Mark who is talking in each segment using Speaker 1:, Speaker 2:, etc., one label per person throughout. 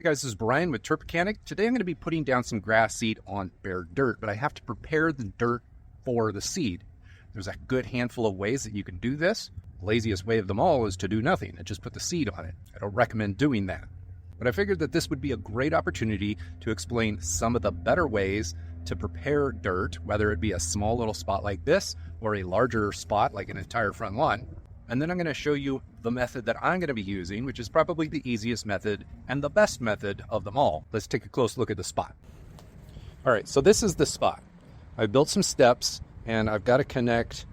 Speaker 1: Hey guys, this is Brian with Turf Mechanic. Today I'm going to be putting down some grass seed on bare dirt, but I have to prepare the dirt for the seed. There's a good handful of ways that you can do this. The laziest way of them all is to do nothing and just put the seed on it. I don't recommend doing that. But I figured that this would be a great opportunity to explain some of the better ways to prepare dirt, whether it be a small little spot like this or a larger spot like an entire front lawn. And then I'm going to show you the method that I'm going to be using, which is probably the easiest method and the best method of them all. Let's take a close look at the spot. All right, so this is the spot. I've built some steps and I've got to connect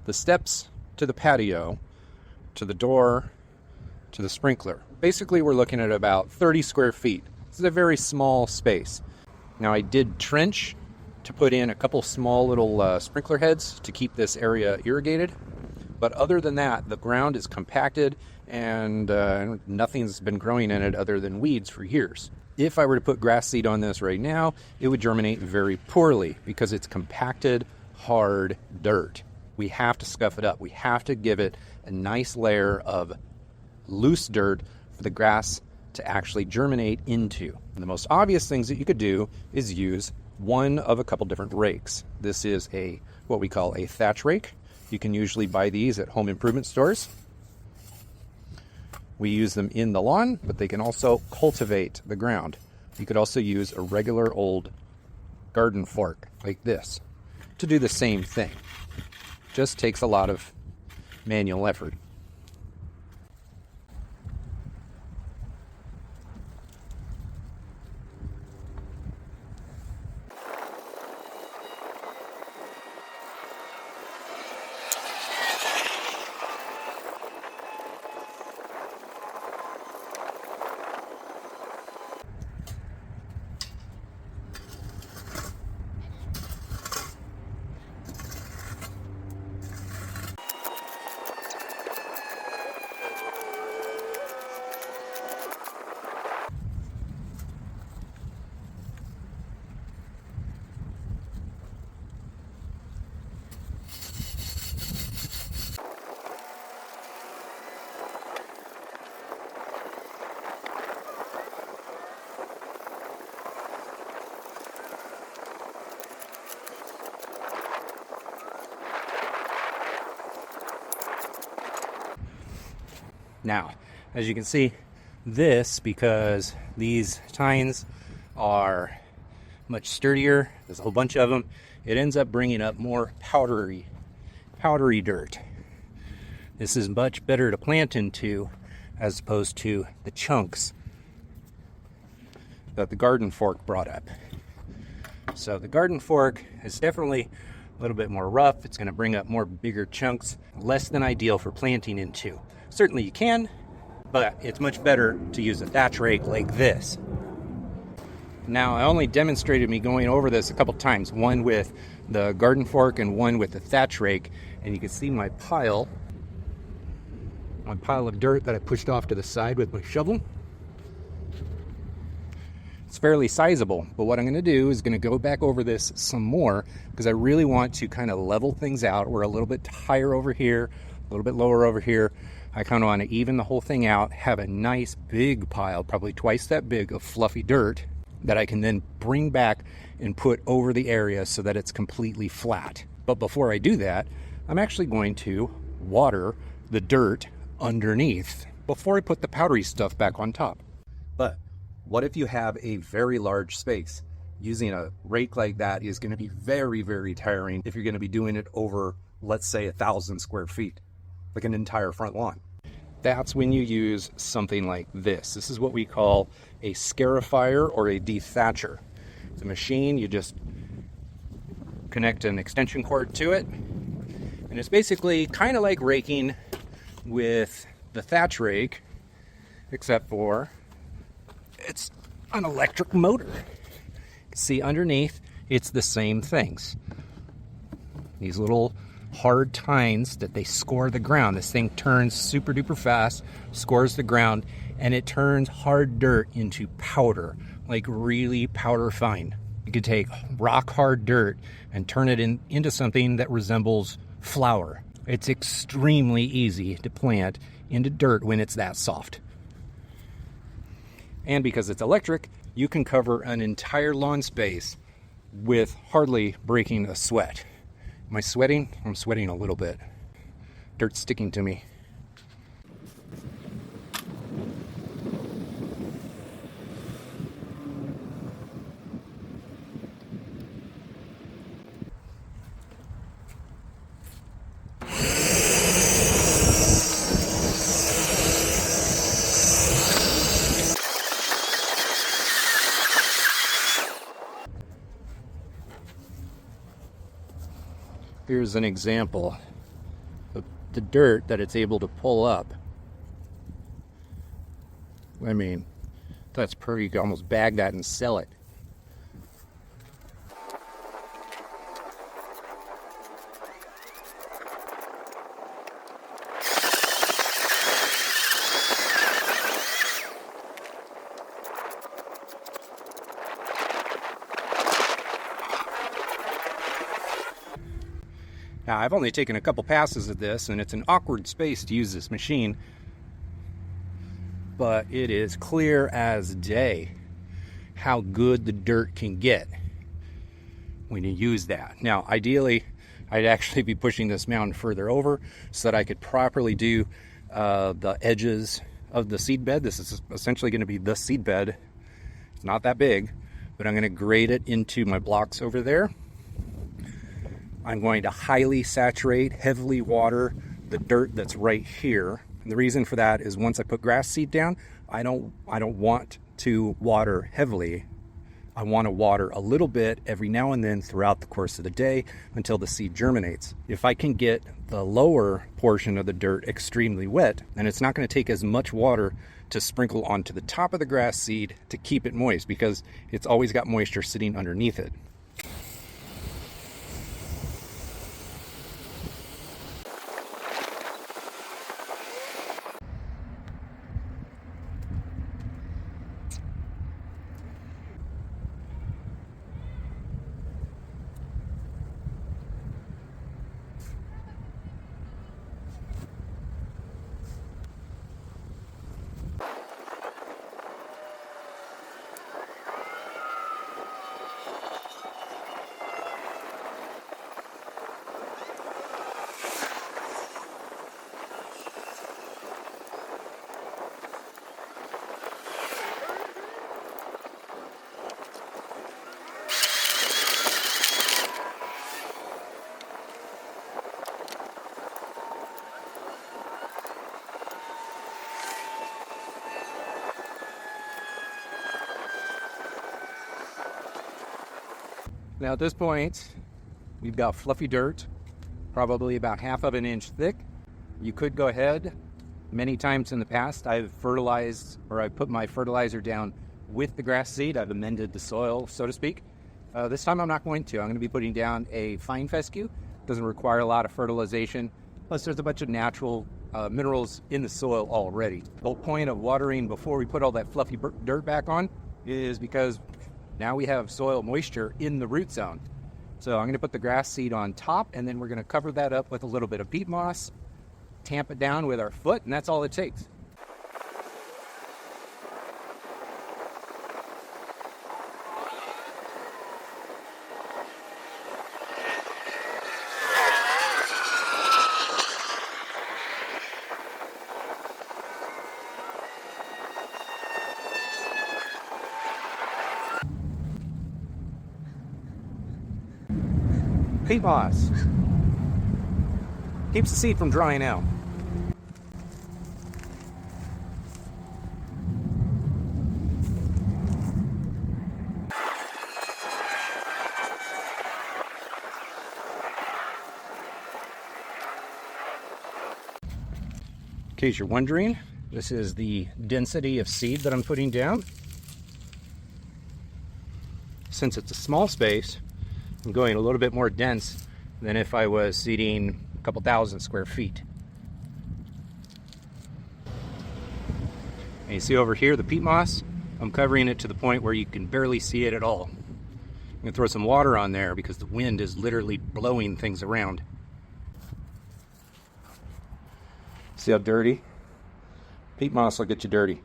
Speaker 1: the steps to the patio, to the door, to the sprinkler. Basically, we're looking at about 30 square feet. This is a very small space. Now, I did trench to put in a couple small little sprinkler heads to keep this area irrigated. But other than that, the ground is compacted and nothing's been growing in it other than weeds for years. If I were to put grass seed on this right now, it would germinate very poorly because it's compacted, hard dirt. We have to scuff it up. We have to give it a nice layer of loose dirt for the grass to actually germinate into. And the most obvious things that you could do is use one of a couple different rakes. This is what we call a thatch rake. You can usually buy these at home improvement stores. We use them in the lawn, but they can also cultivate the ground. You could also use a regular old garden fork like this to do the same thing. Just takes a lot of manual effort. Now, as you can see, because these tines are much sturdier, there's a whole bunch of them, it ends up bringing up more powdery dirt. This is much better to plant into as opposed to the chunks that the garden fork brought up. So the garden fork is definitely a little bit more rough. It's going to bring up more bigger chunks, less than ideal for planting into. Certainly you can, but it's much better to use a thatch rake like this. Now, I only demonstrated me going over this a couple times, one with the garden fork and one with the thatch rake, and you can see my pile of dirt that I pushed off to the side with my shovel. It's fairly sizable, but what I'm going to do is going to go back over this some more because I really want to kind of level things out. We're a little bit higher over here, a little bit lower over here. I kind of want to even the whole thing out, have a nice big pile, probably twice that big, of fluffy dirt that I can then bring back and put over the area so that it's completely flat. But before I do that, I'm actually going to water the dirt underneath before I put the powdery stuff back on top. But what if you have a very large space? Using a rake like that is going to be very, very tiring if you're going to be doing it over, let's say, 1,000 square feet. Like an entire front lawn. That's when you use something like this. This is what we call a scarifier or a dethatcher. It's a machine, you just connect an extension cord to it, and it's basically kind of like raking with the thatch rake, except for it's an electric motor. See, underneath, it's the same things. These little hard tines that they score the ground. This thing turns super duper fast, scores the ground, and it turns hard dirt into powder, like really powder fine. You could take rock hard dirt and turn it into something that resembles flour. It's extremely easy to plant into dirt when it's that soft. And because it's electric, you can cover an entire lawn space with hardly breaking a sweat. Am I sweating? I'm sweating a little bit. Dirt's sticking to me. Here's an example of the dirt that it's able to pull up. I mean, that's pretty, you can almost bag that and sell it. Now, I've only taken a couple passes at this, and it's an awkward space to use this machine, but it is clear as day how good the dirt can get when you use that. Now, ideally, I'd actually be pushing this mound further over so that I could properly do the edges of the seed bed. This is essentially going to be the seed bed. It's not that big, but I'm going to grade it into my blocks over there. I'm going to highly saturate, heavily water the dirt that's right here. And the reason for that is once I put grass seed down, I don't want to water heavily. I want to water a little bit every now and then throughout the course of the day until the seed germinates. If I can get the lower portion of the dirt extremely wet, then it's not going to take as much water to sprinkle onto the top of the grass seed to keep it moist, because it's always got moisture sitting underneath it. Now at this point, we've got fluffy dirt, probably about half of an inch thick. You could go ahead. Many times in the past, I've fertilized, or I've put my fertilizer down with the grass seed. I've amended the soil, so to speak. This time I'm not going to. I'm going to be putting down a fine fescue. Doesn't require a lot of fertilization. Plus there's a bunch of natural minerals in the soil already. The whole point of watering before we put all that fluffy dirt back on is because now we have soil moisture in the root zone. So I'm going to put the grass seed on top, and then we're going to cover that up with a little bit of peat moss, tamp it down with our foot, and that's all it takes. Peat moss keeps the seed from drying out. In case you're wondering, this is the density of seed that I'm putting down. Since it's a small space, I'm going a little bit more dense than if I was seeding a couple thousand square feet. And you see over here the peat moss? I'm covering it to the point where you can barely see it at all. I'm going to throw some water on there because the wind is literally blowing things around. See how dirty? Peat moss will get you dirty.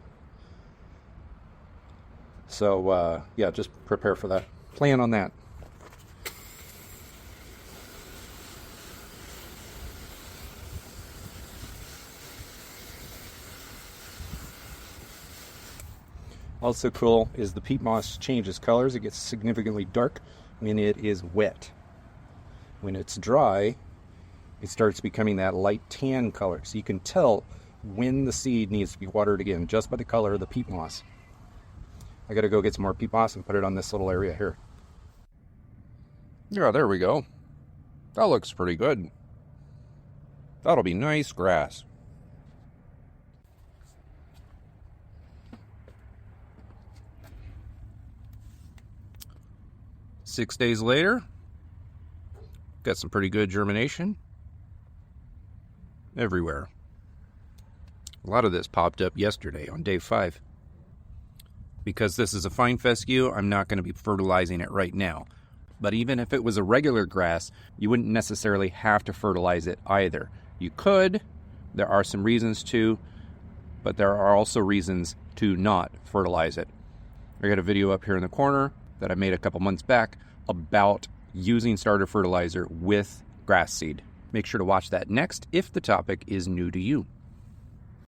Speaker 1: So yeah, just prepare for that. Plan on that. Also cool is the peat moss changes colors. It gets significantly dark when it is wet. When it's dry, it starts becoming that light tan color. So you can tell when the seed needs to be watered again just by the color of the peat moss. I gotta go get some more peat moss and put it on this little area here. Yeah, there we go. That looks pretty good. That'll be nice grass. Six days later, got some pretty good germination everywhere. A lot of this popped up yesterday on day 5. Because this is a fine fescue, I'm not going to be fertilizing it right now. But even if it was a regular grass, you wouldn't necessarily have to fertilize it either. You could, there are some reasons to, but there are also reasons to not fertilize it. I got a video up here in the corner that I made a couple months back about using starter fertilizer with grass seed. Make sure to watch that next if the topic is new to you.